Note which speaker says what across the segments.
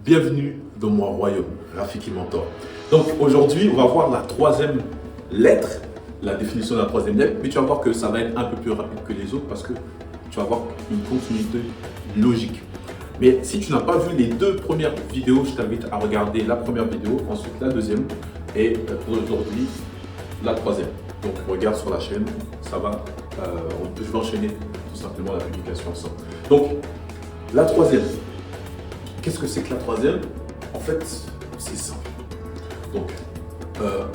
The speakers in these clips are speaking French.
Speaker 1: Bienvenue dans mon royaume, Rafiki Mentor. Donc aujourd'hui, on va voir la troisième lettre, la définition de la troisième lettre, mais tu vas voir que ça va être un peu plus rapide que les autres parce que tu vas voir une continuité logique. Mais si tu n'as pas vu les deux premières vidéos, je t'invite à regarder la première vidéo, ensuite la deuxième et aujourd'hui la troisième. Donc regarde sur la chaîne, ça va, je vais enchaîner tout simplement la publication ensemble. Donc la troisième. Qu'est-ce que c'est que la troisième? En fait, c'est simple. Donc,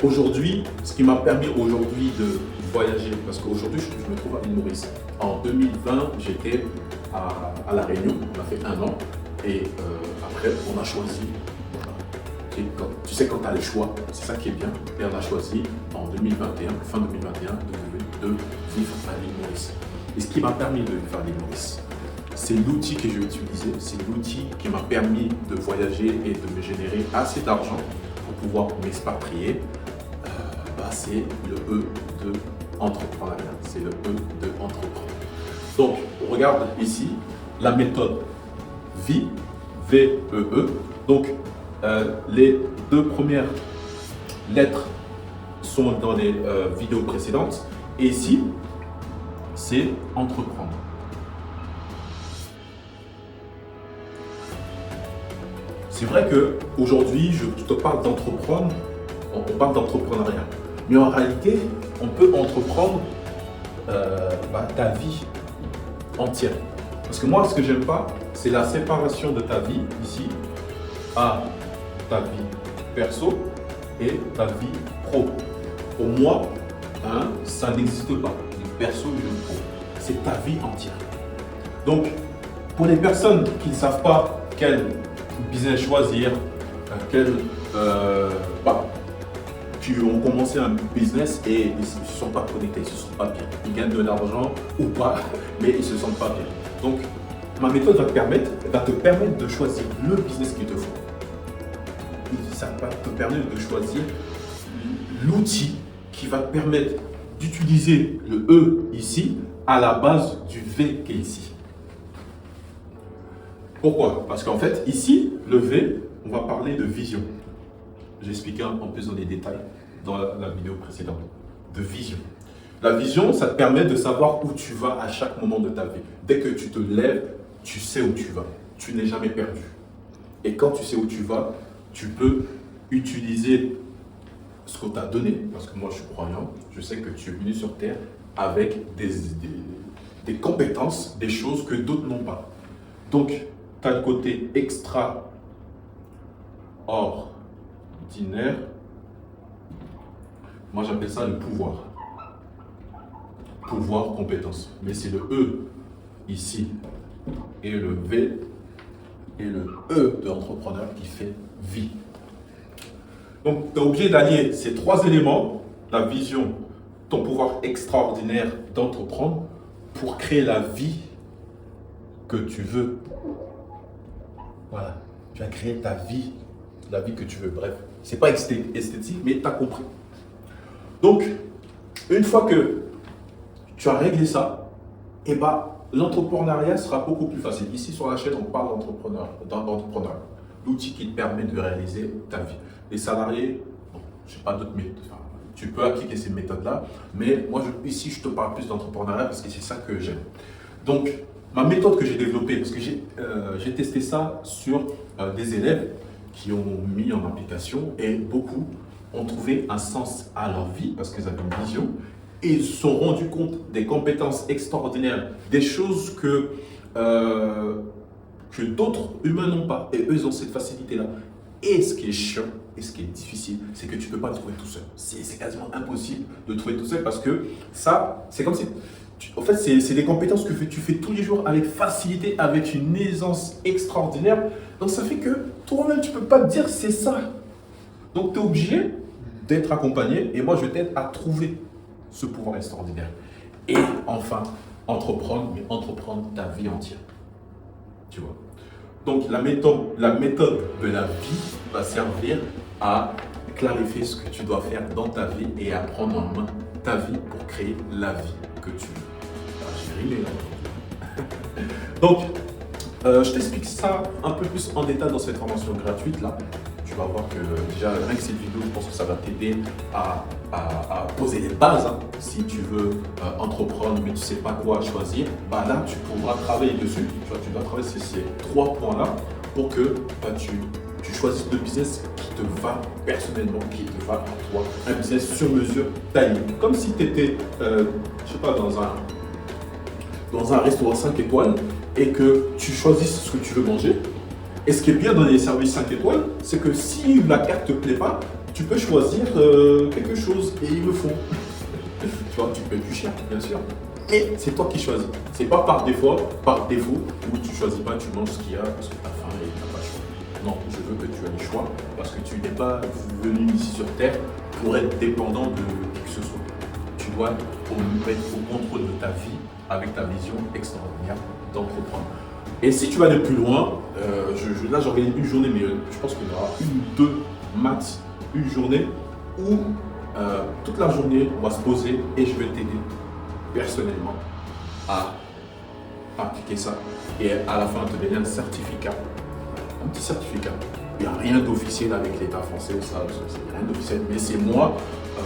Speaker 1: aujourd'hui, ce qui m'a permis aujourd'hui de voyager, parce qu'aujourd'hui, je me trouve à l'île Maurice. En 2020, j'étais à La Réunion, on a fait 1 an, et après, on a choisi, voilà. Tu sais, quand tu as les choix, c'est ça qui est bien, et on a choisi en 2021, fin 2021, de vivre à l'île Maurice. Et ce qui m'a permis de vivre à l'île Maurice, c'est l'outil que je vais utiliser, c'est l'outil qui m'a permis de voyager et de me générer assez d'argent pour pouvoir m'expatrier. C'est le E de entrepreneuriat, c'est le E de entreprendre. Donc, regarde ici la méthode VIE, V-E-E. Donc, les deux premières lettres sont dans les vidéos précédentes. Et ici, c'est entreprendre. C'est vrai qu'aujourd'hui, je te parle d'entreprendre, on parle d'entrepreneuriat. Mais en réalité, on peut entreprendre ta vie entière. Parce que moi, ce que j'aime pas, c'est la séparation de ta vie ici à ta vie perso et ta vie pro. Pour moi, ça n'existe pas. Le perso et le pro. C'est ta vie entière. Donc, pour les personnes qui ne savent pas quel business choisir, qui ont commencé un business et ils ne se sont pas connectés, ils ne se sentent pas bien. Ils gagnent de l'argent ou pas, mais ils ne se sentent pas bien. Donc, ma méthode va te permettre de choisir le business qu'il te faut. Ça va te permettre de choisir l'outil qui va te permettre d'utiliser le E ici à la base du V qui est ici. Pourquoi? Parce qu'en fait, ici, le V, on va parler de vision. J'ai expliqué un peu dans les détails dans la vidéo précédente. De vision. La vision, ça te permet de savoir où tu vas à chaque moment de ta vie. Dès que tu te lèves, tu sais où tu vas. Tu n'es jamais perdu. Et quand tu sais où tu vas, tu peux utiliser ce qu'on t'a donné. Parce que moi, je suis croyant. Je sais que tu es venu sur Terre avec des compétences, des choses que d'autres n'ont pas. Donc, tu as le côté extraordinaire. Moi, j'appelle ça le pouvoir. Pouvoir, compétence. Mais c'est le E ici et le V et le E de l'entrepreneur qui fait vie. Donc, tu es obligé d'allier ces trois éléments, la vision, ton pouvoir extraordinaire d'entreprendre pour créer la vie que tu veux. Voilà, tu as créé ta vie, la vie que tu veux. Bref, c'est pas esthétique, mais tu as compris. Donc, une fois que tu as réglé ça, l'entrepreneuriat sera beaucoup plus facile. Ici sur la chaîne, on parle d'entrepreneur, l'outil qui te permet de réaliser ta vie. Les salariés, je n'ai pas d'autres méthodes. Enfin, tu peux appliquer ces méthodes-là, mais moi, ici, je te parle plus d'entrepreneuriat parce que c'est ça que j'aime. Donc, ma méthode que j'ai développée, parce que j'ai testé ça sur des élèves qui ont mis en application et beaucoup ont trouvé un sens à leur vie parce qu'ils avaient une vision et ils se sont rendus compte des compétences extraordinaires, des choses que d'autres humains n'ont pas et eux ils ont cette facilité-là. Et ce qui est chiant et ce qui est difficile, c'est que tu ne peux pas le trouver tout seul. C'est quasiment impossible de le trouver tout seul parce que ça, c'est comme si... En fait, c'est des compétences que tu fais tous les jours avec facilité, avec une aisance extraordinaire. Donc, ça fait que toi-même, tu ne peux pas te dire c'est ça. Donc, tu es obligé d'être accompagné. Et moi, je t'aide à trouver ce pouvoir extraordinaire. Et enfin, entreprendre, mais entreprendre ta vie entière. Tu vois. Donc, la méthode de la vie va servir à clarifier ce que tu dois faire dans ta vie et à prendre en main ta vie pour créer la vie que tu veux. J'ai rimé là. Donc, Je t'explique ça un peu plus en détail dans cette formation gratuite là. Tu vas voir que déjà rien que cette vidéo, je pense que ça va t'aider à poser les bases. Hein. Si tu veux entreprendre mais tu ne sais pas quoi choisir, bah là tu pourras travailler dessus. Tu vois, tu dois travailler sur ces 3 points là pour que tu choisisses le business qui te va personnellement, qui te va à toi. Un business sur mesure, taillé. Comme si tu étais, je sais pas, dans un restaurant 5 étoiles et que tu choisisses ce que tu veux manger. Et ce qui est bien dans les services 5 étoiles, c'est que si la carte ne te plaît pas, tu peux choisir quelque chose et ils le font. Tu vois, tu payes plus cher, bien sûr. Et c'est toi qui choisis. C'est pas par défaut où tu choisis pas, tu manges ce qu'il y a parce que tu as faim et tu n'as pas le choix. Non, je veux que tu aies le choix parce que tu n'es pas venu ici sur Terre pour être dépendant de qui que ce soit. Tu dois mettre au contrôle de ta vie avec ta vision extraordinaire d'entreprendre. Et si tu vas aller plus loin, là j'organise une journée, mais je pense qu'il y aura une ou deux max, une journée où toute la journée on va se poser et je vais t'aider personnellement à appliquer ça et à la fin te donner un certificat, un petit certificat. Il n'y a rien d'officiel avec l'État français ou ça, c'est rien d'officiel, mais c'est moi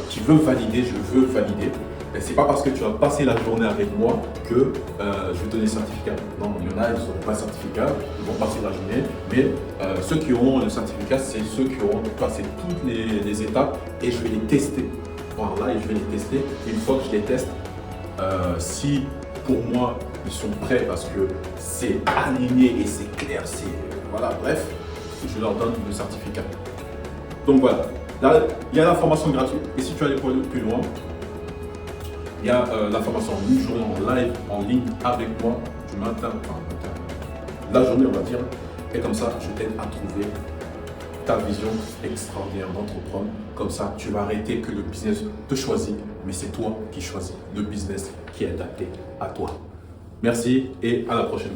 Speaker 1: qui veux valider, je veux valider. Et c'est pas parce que tu vas passer la journée avec moi que je vais te donner le certificat. Non, il y en a, ils n'auront pas le certificat, ils vont passer la journée, mais ceux qui auront le certificat, c'est ceux qui auront passé toutes les étapes et je vais les tester. Voilà, et je vais les tester. Une fois que je les teste, si pour moi ils sont prêts parce que c'est aligné et c'est clair, c'est voilà, bref, je leur donne le certificat. Donc voilà, là il y a la formation gratuite et si tu veux aller plus loin, il y a la formation en une journée en live, en ligne avec moi du matin, la journée on va dire, et comme ça je t'aide à trouver ta vision extraordinaire d'entreprendre. Comme ça tu vas arrêter que le business te choisit, mais c'est toi qui choisis le business qui est adapté à toi. Merci et à la prochaine.